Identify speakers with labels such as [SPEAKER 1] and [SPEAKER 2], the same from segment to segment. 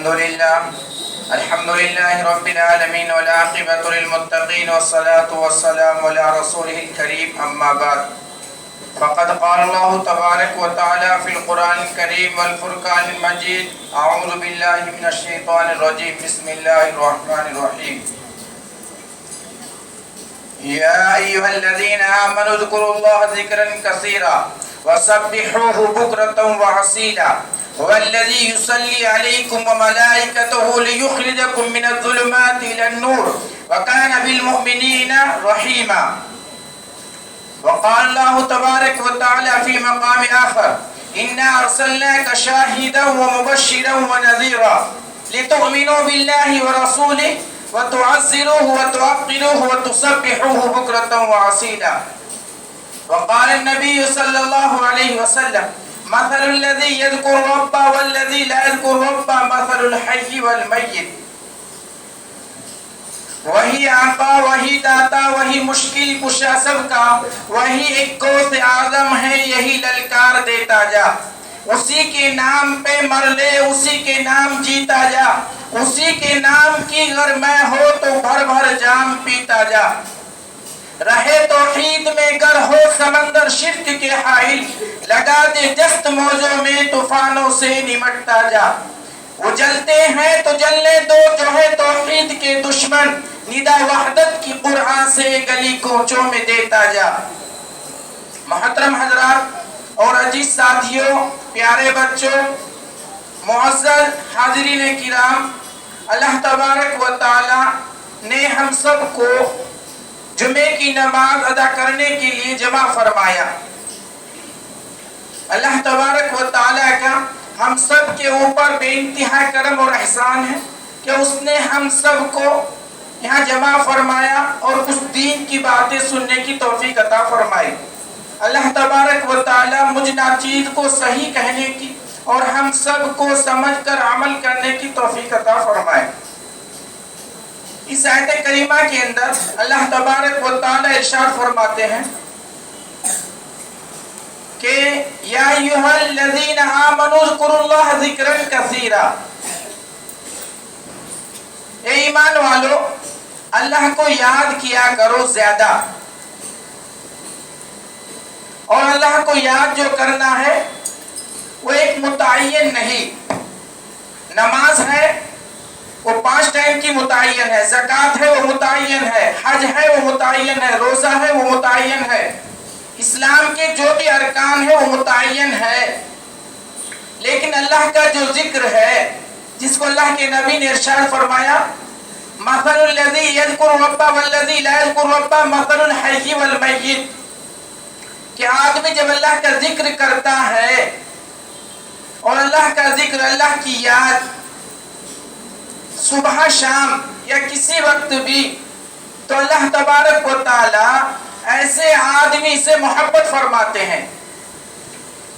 [SPEAKER 1] الحمد لله رب العالمين والعاقبة للمتقين والصلاة والسلام على رسوله الكريم أما بعد فقد قال الله تبارك وتعالى في القرآن الكريم والفرقان المجيد أعوذ بالله من الشيطان الرجيم بسم الله الرحمن الرحيم يا أيها الذين آمنوا اذكروا الله ذكرا كثيرا وسبحوه بكرة وأصيلا هو الذي يصلي عليكم وملائكته ليخرجكم من الظلمات إلى النور وكان بالمؤمنين رحيما. وقال الله تبارك وتعالى في مقام آخر إنا أرسلناك شاهدا ومبشرا ونذيرا لتؤمنوا بالله ورسوله وتعزروه وتوقروه وتسبحوه بكرة وأصيلا. وقال النبي صلى الله عليه وسلم مثل الذي يذكر ربه والذي لا يذكر ربه مثل الحي والمیت. وہی آقا وہی داتا وہی مشکل کشا سب کا وہی ایک قوت اعظم ہے یہی للکار دیتا جا. اسی کے نام پہ مر لے اسی کے نام جیتا جا اسی کے نام کی گر میں ہو تو بھر بھر جام پیتا جا. رہے توحید میں گر ہو سمندر شرک کے حائل لگا دے جست موجوں میں طوفانوں سے نمٹتا جا. وہ جلتے ہیں تو جلنے دو جو ہے توحید کے دشمن ندا وحدت کی قرآن سے گلی کوچوں میں دیتا جا. محترم حضرات اور عزیز ساتھیوں پیارے بچوں معزز حاضرین کرام اللہ تبارک و تعالی نے ہم سب کو جمعے کی نماز ادا کرنے کے لیے جمع فرمایا. اللہ تبارک و تعالی کا ہم سب کے اوپر بے انتہا کرم اور احسان ہے کہ اس نے ہم سب کو یہاں جمع فرمایا اور اس دین کی باتیں سننے کی توفیق عطا فرمائی. اللہ تبارک و تعالی مجھ ناچیز کو صحیح کہنے کی اور ہم سب کو سمجھ کر عمل کرنے کی توفیق عطا فرمائے. اس آیت کریمہ کے اندر اللہ تبارک و تعالی ارشاد فرماتے ہیں کہ یا ایھا الذین آمنوا اذکروا اللہ ذکرا کثیرا. اے ایمان والو اللہ کو یاد کیا کرو زیادہ. اور اللہ کو یاد جو کرنا ہے وہ ایک متعین نہیں. نماز ہے وہ 5 ٹائم کی متعین ہے, زکوٰۃ ہے وہ متعین ہے, حج ہے وہ متعین ہے, روزہ ہے وہ متعین ہے, اسلام کے جو بھی ارکان ہے وہ متعین ہے. لیکن اللہ کا جو ذکر ہے جس کو اللہ کے نبی نے ارشاد فرمایا مثل الذی یذکر ربہ والذی لا یذکر ربہ مثل الحی والمیت, کہ آدمی جب اللہ کا ذکر کرتا ہے اور اللہ کا ذکر اللہ کی یاد صبح شام یا کسی وقت بھی تو اللہ تبارک و تعالی ایسے آدمی سے محبت فرماتے ہیں.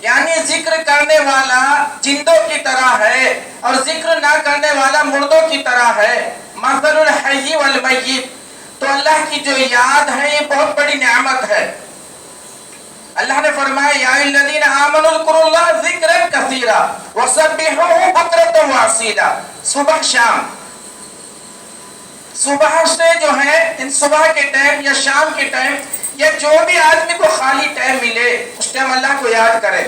[SPEAKER 1] یعنی ذکر کرنے والا جندوں کی طرح ہے اور ذکر نہ کرنے والا مردوں کی طرح ہے. مثل الحی والمیت, تو اللہ کی جو یاد ہے یہ بہت بڑی نعمت ہے. اللہ نے فرمایا یا الذین آمنوا اذکروا اللہ ذکرا کثیرا وسبحوہ بکرۃ واصیلا. صبح شام, صبح سے جو ہے صبح کے ٹائم یا شام کے ٹائم یا جو بھی آدمی کو خالی ٹائم ملے اس ٹائم اللہ کو یاد کرے.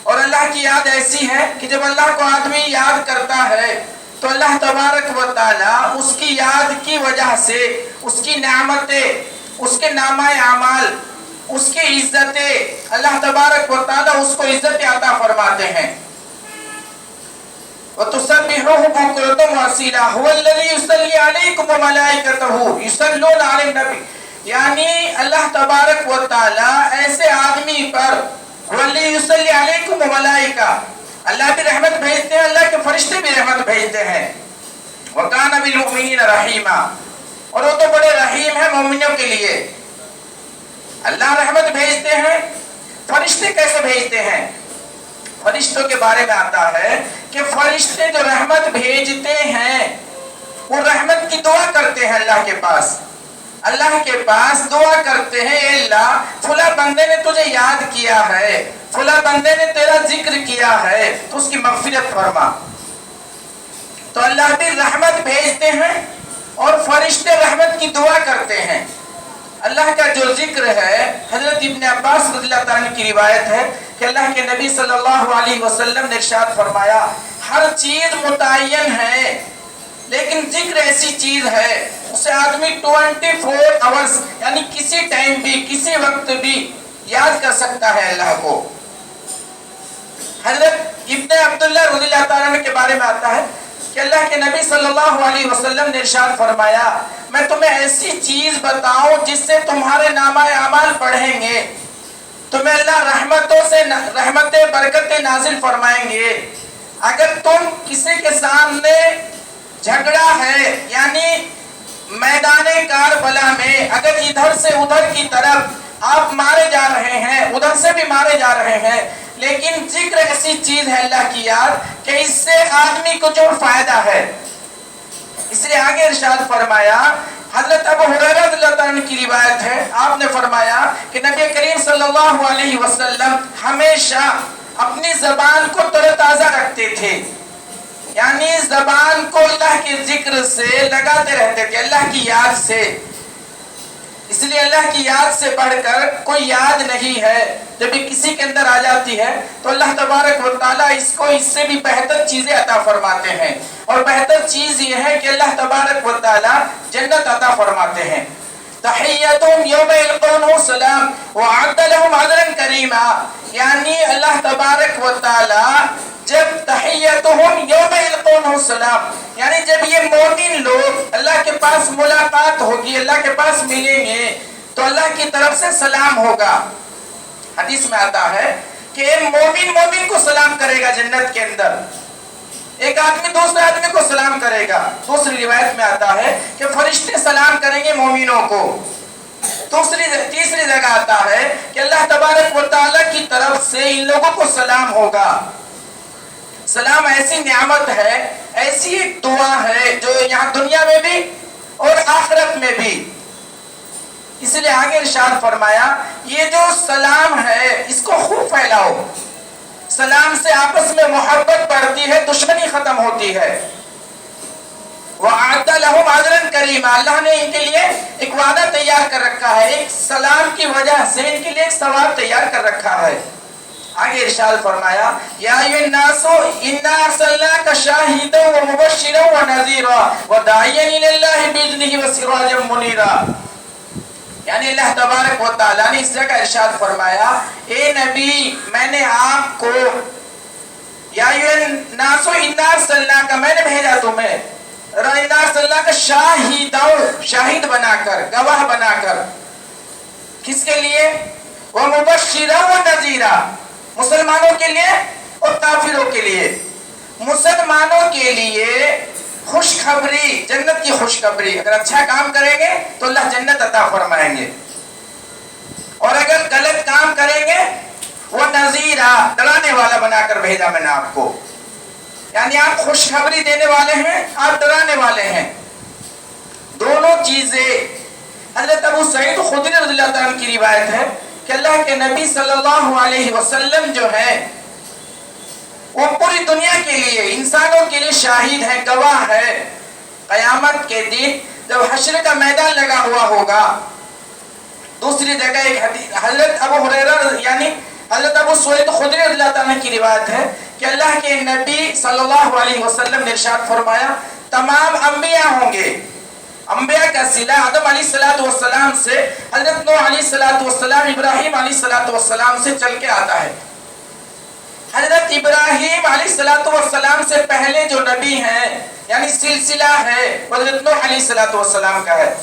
[SPEAKER 1] اور اللہ کی یاد ایسی ہے کہ جب اللہ کو آدمی یاد کرتا ہے تو اللہ تبارک و تعالی اس کی یاد کی وجہ سے اس کی نعمتیں, اس کے نامہ اعمال, اس کی عزتیں اللہ تبارک و تعالی اس کو عزت عطا فرماتے ہیں. وَتُسَبِّحُوهُ بُكْرَةً وَأَصِيلًا هُوَ الَّذِي يُصَلِّي عَلَيْكُمْ وَمَلَائِكَتُهُ يُصَلُّونَ عَلَى النَّبِيِّ. یعنی اللہ تبارک و تعالی ایسے آدمی پر هُوَ الَّذِي يُصَلِّي عَلَيْكُمْ وَمَلَائِكَةُ, اللہ بھی رحمت بھیجتے ہیں, اللہ کے فرشتے بھی رحمت بھیجتے ہیں. وَكَانَ بِالْمُؤْمِنِينَ رَحِيمًا, اور وہ تو بڑے رحیم ہیں مومنوں کے لیے. اللہ رحمت بھیجتے ہیں. فرشتے کیسے بھیجتے ہیں؟ فرشتوں کے بارے میں آتا ہے کہ فرشتے جو رحمت بھیجتے ہیں وہ رحمت کی دعا کرتے ہیں اللہ کے پاس. اللہ کے پاس دعا کرتے ہیں اے اللہ فلاں بندے نے تجھے یاد کیا ہے, فلاں بندے نے تیرا ذکر کیا ہے تو اس کی مغفرت فرما. تو اللہ بھی رحمت بھیجتے ہیں اور فرشتے رحمت کی دعا کرتے ہیں۔ اللہ کا جو ذکر ہے، حضرت ابن عباس رضی اللہ تعالیٰ کی روایت ہے کہ اللہ کے نبی صلی اللہ علیہ وسلم نے ارشاد فرمایا ہر چیز متعین ہے لیکن ذکر ایسی چیز ہے اسے آدمی 24 آورز یعنی کسی ٹائم بھی کسی وقت بھی یاد کر سکتا ہے اللہ کو۔ حضرت ابن عبداللہ رضی اللہ تعالیٰ کے بارے میں آتا ہے کہ اللہ کے نبی صلی اللہ علیہ وسلم نے ارشاد فرمایا میں تمہیں ایسی چیز بتاؤں جس سے تمہارے نامہ اعمال بڑھیں گے، تمہیں اللہ رحمتوں سے رحمتیں برکتیں نازل فرمائیں گے۔ اگر تم کسی کے سامنے جھگڑا ہے یعنی میدان کاربلا میں اگر ادھر سے ادھر کی طرف آپ مارے جا رہے ہیں، ادھر سے بھی مارے جا رہے ہیں، لیکن ذکر ایسی چیز ہے اللہ کی یاد کہ اس سے آدمی کو جو فائدہ ہے، اس لیے آگے ارشاد فرمایا حضرت ابو ہریرہ رضی اللہ عنہ کی روایت ہے، آپ نے فرمایا کہ نبی کریم صلی اللہ علیہ وسلم ہمیشہ اپنی زبان کو تر تازہ رکھتے تھے، یعنی زبان کو اللہ کے ذکر سے لگاتے رہتے تھے، اللہ کی یاد سے۔ اس لیے اللہ کی یاد سے بڑھ کر کوئی یاد نہیں ہے، جب بھی کسی کے اندر آ جاتی ہے تو اللہ تبارک و تعالیٰ اس کو اس سے بھی بہتر چیزیں عطا فرماتے ہیں، اور بہتر چیز یہ ہے کہ اللہ تبارک و تعالیٰ جنت عطا فرماتے ہیں۔ تحیتهم یوم یلقونه سلام وعد لهم اجرا کریما، یعنی اللہ تبارک و تعالیٰ جب تحیتهم یوم یلقونه سلام یعنی جب یہ مومن لوگ اللہ کے پاس ملاقات ہوگی، اللہ کے پاس ملیں گے تو اللہ کی طرف سے سلام ہوگا۔ حدیث میں آتا ہے کہ مومن کو سلام کرے گا جنت کے اندر، ایک آدمی دوسرے آدمی کو سلام کرے گا۔ دوسری روایت میں آتا ہے کہ فرشتے سلام کریں گے مومنوں کو۔ تیسری جگہ آتا ہے کہ اللہ تبارک و تعالیٰ کی طرف سے ان لوگوں کو سلام ہوگا۔ سلام ایسی نعمت ہے، ایسی ایک دعا ہے جو یہاں دنیا میں بھی اور آخرت میں بھی۔ اس لیے آگے ارشاد فرمایا یہ جو سلام ہے اس کو خوب پھیلاؤ، سلام سے آپس میں محبت بڑھتی ہے، دشمنی ختم ہوتی ہے۔ وَأَعْدَ لَهُمْ أَجْرًا كَرِيمًا، اللہ نے ان کے لیے ایک وعدہ تیار کر رکھا ہے، ایک سلام کی وجہ سے ان کے لیے ایک ثواب تیار کر رکھا ہے۔ آگے ارشاد فرمایا یا ایھا الناس انا ارسلناک شاہدا ومبشرا ونذیرا وداعیا الی اللہ باذنہ وسراجا منیرا، یعنی اللہ تبارک و تعالیٰ نے اس جگہ ارشاد فرمایا اے نبی میں نے آپ کو یا ایھا الناس انا ارسلناک میں نے بھیجا تمہیں، انا ارسلناک شاہدا شاہد بنا کر، گواہ بنا کر، کس کے لیے؟ ومبشرا ونذیرا، مسلمانوں کے لیے اور کافروں کے لیے۔ مسلمانوں کے لیے خوشخبری، جنت کی خوشخبری، اگر اچھا کام کریں گے تو اللہ جنت عطا فرمائیں گے، اور اگر غلط کام کریں گے وہ نذیرہ ڈرانے والا بنا کر بھیجا میں نے آپ کو، یعنی آپ خوشخبری دینے والے ہیں، آپ ڈرانے والے ہیں۔ دونوں چیزیں حضرت ابو سعید خدری رضی اللہ عنہ کی روایت ہے کہ اللہ کے نبی صلی اللہ علیہ وسلم جو ہے وہ پوری دنیا کے لیے، انسانوں کے لیے شاہد ہے، گواہ ہے۔ قیامت کے دن جب حشر کا میدان لگا ہوا ہوگا، دوسری جگہ ایک حدیث حضرت ابو ہریرہ یعنی حضرت ابو سعید خدری رضی اللہ عنہ کی روایت ہے کہ اللہ کے نبی صلی اللہ علیہ وسلم نے ارشاد فرمایا تمام انبیاء ہوں گے، انبیاء کا صلہ آدم علیہ السلام سے حضرت نوح علیہ السلام، ابراہیم علیہ السلام سے چل کے آتا ہے۔ حضرت ابراہیم علیہ السلام سے پہلے جو نبی ہیں یعنی سلسلہ ہے حضرت نوح علیہ السلام کا ہے،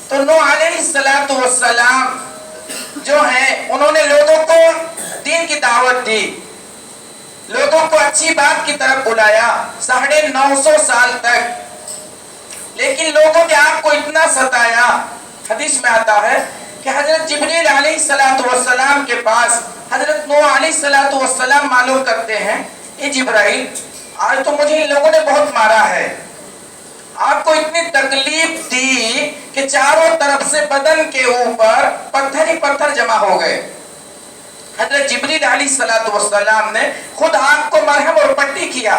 [SPEAKER 1] تو نوح علیہ السلام جو ہیں انہوں نے لوگوں کو دین کی دعوت دی، لوگوں کو اچھی بات کی طرف بلایا 950 سال تک، لیکن لوگوں نے آپ کو اتنا ستایا، حدیث میں آتا ہے کہ حضرت جبریل علیہ السلام کے پاس حضرت نوح علیہ السلام معلوم کرتے ہیں اے جبرائیل آج تو مجھے ان لوگوں نے بہت مارا ہے، آپ کو اتنی تکلیف دی کہ چاروں طرف سے بدن کے اوپر پتھر ہی پتھر جمع ہو گئے۔ حضرت جبریل علیہ السلام نے خود آپ کو مرہم اور پٹی کیا،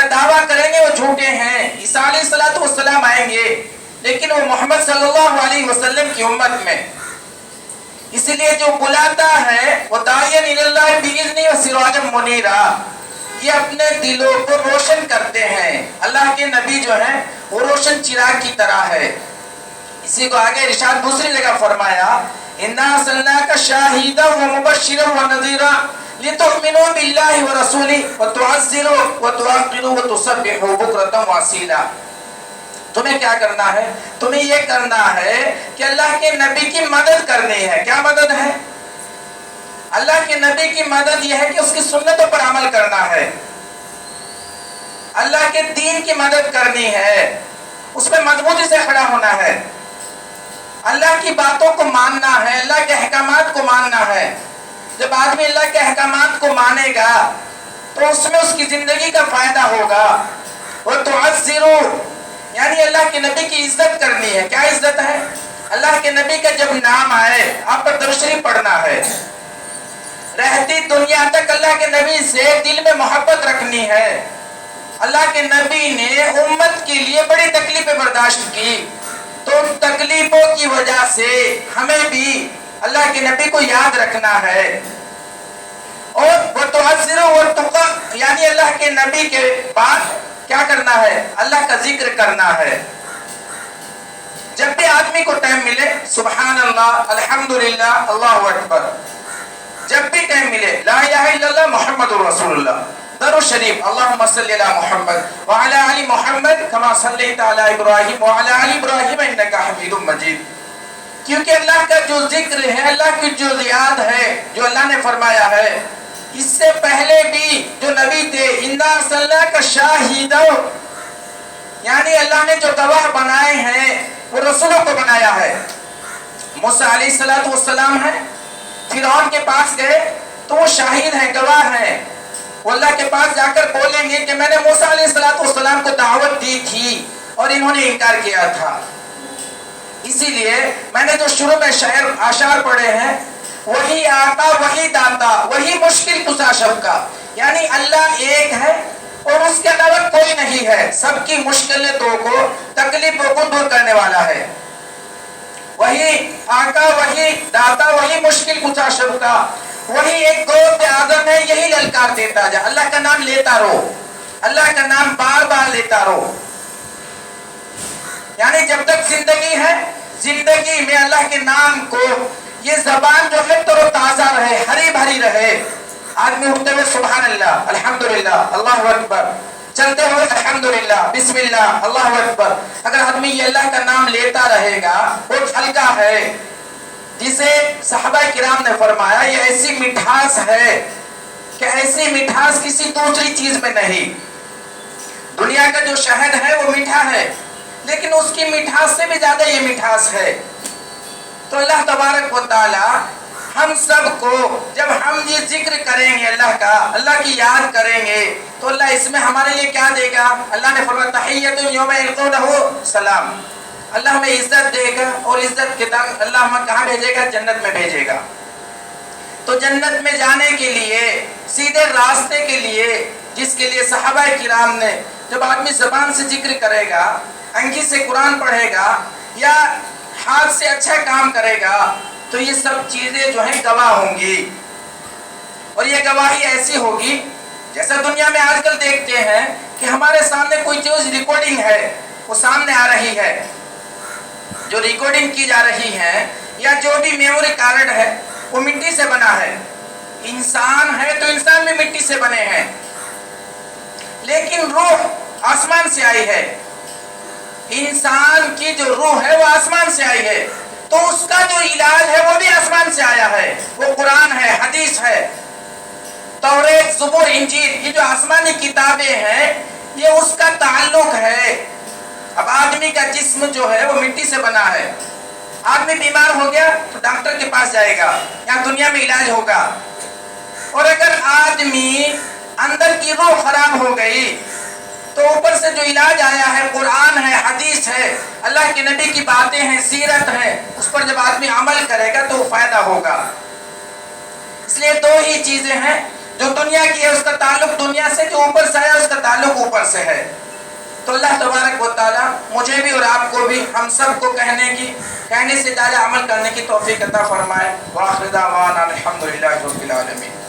[SPEAKER 1] یا دعویٰ کریں گے وہ جھوٹے ہیں. عیسیٰ علیہ السلام آئیں گے لیکن وہ محمد صلی اللہ علیہ وسلم کی امت میں. اسی لیے جو بلاتا ہے وہ داعیاً الی اللہ بإذنہ وسراجا منیرا، یہ اپنے دلوں کو روشن کرتے ہیں. اللہ کے نبی جو ہیں وہ روشن چراغ کی طرح ہے. اسی کو آگے ارشاد دوسری جگہ فرمایا اِنَّا أَرْسَلْنَاكَ شَاهِدًا وَمُبَشِّرًا وَنَذِيرًا لِتُؤْمِنُوا بِاللَّهِ وَرَسُولِهِ وَتُعَزِّرُوهُ وَتُوَقِّرُوهُ وَتُسَبِّحُوهُ بُكْرَةً وَأَصِيلًا. تمہیں کیا کرنا ہے؟ تمہیں یہ کرنا ہے کہ اللہ کے نبی کی مدد کرنی ہے. کیا مدد ہے؟ اللہ کے نبی کی مدد یہ ہے کہ اس کی سنتوں پر عمل کرنا ہے، اللہ کے دین کی مدد کرنی ہے، اس میں مضبوطی سے کھڑا ہونا ہے، اللہ کی باتوں کو ماننا ہے، اللہ کے احکامات کو ماننا ہے. جب آدمی اللہ کے احکامات کو مانے گا تو اس میں اس کی زندگی کا فائدہ ہوگا. وَتُعَزِّرُوا یعنی اللہ کے نبی کی عزت کرنی ہے. کیا عزت ہے؟ اللہ کے نبی کا جب نام آئے آپ پر درود شریف پڑھنا ہے. رہتی دنیا تک اللہ کے نبی سے دل میں محبت رکھنی ہے. اللہ کے نبی نے امت کے لیے بڑی تکلیفیں برداشت کی، تو ان تکلیفوں کی وجہ سے ہمیں بھی اللہ کے نبی کو یاد رکھنا ہے. اور وَتُعَزِّرُوا وَتُقَّ یعنی اللہ کے نبی کے بعد کیا کرنا ہے؟ اللہ کا ذکر کرنا ہے. جب بھی آدمی کو ٹائم ملے سبحان اللہ، الحمدللہ، اللہ اکبر، جب بھی ٹائم ملے لا الہ الا اللہ محمد رسول اللہ، درود شریف اللہم صلی علی محمد وعلی آل محمد کما صلیت علی ابراہیم وعلی آل ابراہیم انکا حمید مجید. کیونکہ اللہ کا جو ذکر ہے، اللہ کی جو یاد ہے، جو اللہ نے فرمایا ہے، اس سے پہلے بھی جو نبی تھے اِنَّا أَرْسَلْنَاكَ شَاهِدًا یعنی اللہ نے جو گواہ بنائے ہیں وہ رسولوں کو بنایا ہے. موسیٰ علیہ السلام ہیں، فرعون کے پاس گئے تو وہ شاہد ہیں، گواہ ہیں. وہ اللہ کے پاس جا کر بولیں گے کہ میں نے موسیٰ علیہ السلام کو دعوت دی تھی اور انہوں نے انکار کیا تھا. اسی لیے میں نے جو شروع میں اشعار پڑھے ہیں، وہی آقا وہی داتا وہی مشکل کشا شب کا، یعنی اللہ ایک ہے اور اس کے علاوہ کوئی نہیں ہے، سب کی مشکلوں کو تکلیفوں کو دور کرنے والا ہے. وہی آقا وہی داتا وہی مشکل کشا شب کا، وہی ایک گوت آدم ہے، یہی للکار دیتا جا. اللہ کا نام لیتا رہو، اللہ کا نام بار بار لیتا رہو. یعنی جب تک زندگی ہے، زندگی میں اللہ کے نام کو، یہ زبان جو ہے تر و تازہ رہے، ہری بھری رہے. آدمی اٹھتے ہوئے سبحان اللہ، الحمدللہ، اللہ اکبر، چلتے ہوئے الحمدللہ، بسم اللہ، اللہ اکبر. اگر آدمی یہ اللہ کا نام لیتا رہے گا، بہت ہلکا ہے، جسے صحابہ کرام نے فرمایا یہ ایسی مٹھاس ہے کہ ایسی مٹھاس کسی دوسری چیز میں نہیں. دنیا کا جو شہد ہے وہ میٹھا ہے، لیکن اس کی مٹھاس سے بھی زیادہ یہ مٹھاس ہے. تو اللہ تبارک و تعالی ہم سب کو جب ہم یہ ذکر کریں گے اللہ کا، اللہ کی یاد کریں گے، تو اللہ اس میں ہمارے لیے کیا دے گا؟ اللہ نے فرمایا تحیۃ یوم یلقونہ سلام. اللہ ہمیں عزت دے گا، اور عزت کے دم اللہ ہمیں کہاں بھیجے گا؟ جنت میں بھیجے گا. تو جنت میں جانے کے لیے، سیدھے راستے کے لیے، جس کے لیے صحابہ کرام نے، جب آدمی زبان سے ذکر کرے گا، انگی سے قرآن پڑھے گا، یا ہاتھ سے اچھا کام کرے گا، تو یہ سب چیزیں جو ہیں گواہ ہوں گی. اور یہ گواہی ایسی ہوگی جیسا دنیا میں آج کل دیکھتے ہیں کہ ہمارے سامنے کوئی چیز ریکارڈنگ ہے، وہ سامنے آ رہی ہے، جو ریکارڈنگ کی جا رہی ہے، یا جو بھی میموری کارڈ ہے وہ مٹی سے بنا ہے. انسان ہے تو انسان بھی مٹی سے بنے ہیں، لیکن روح آسمان سے آئی ہے. انسان کی جو روح ہے وہ آسمان سے آئی ہے، تو اس کا جو علاج ہے وہ بھی آسمان سے آیا ہے. وہ قرآن ہے، حدیث ہے، توریت، زبور، انجیل، یہ جو آسمانی کتابیں ہیں، یہ اس کا تعلق ہے. اب آدمی کا جسم جو ہے وہ مٹی سے بنا ہے. آدمی بیمار ہو گیا تو ڈاکٹر کے پاس جائے گا، یہاں دنیا میں علاج ہوگا. اور اگر آدمی اندر کی روح خراب ہو گئی تو اوپر سے جو علاج آیا ہے، قرآن ہے، حدیث ہے، اللہ کے نبی کی باتیں ہیں، سیرت ہے، اس پر جب آدمی عمل کرے گا تو وہ فائدہ ہوگا. اس لیے دو ہی چیزیں ہیں، جو دنیا کی ہے اس کا تعلق دنیا سے، جو اوپر سے آیا اس کا تعلق تعلق اوپر سے ہے. تو اللہ تبارک و تعالیٰ مجھے بھی اور آپ کو بھی ہم سب کو کہنے سے زیادہ عمل کرنے کی توفیق عطا فرمائے. وآخر دعوانا الحمدللہ رب العالمین.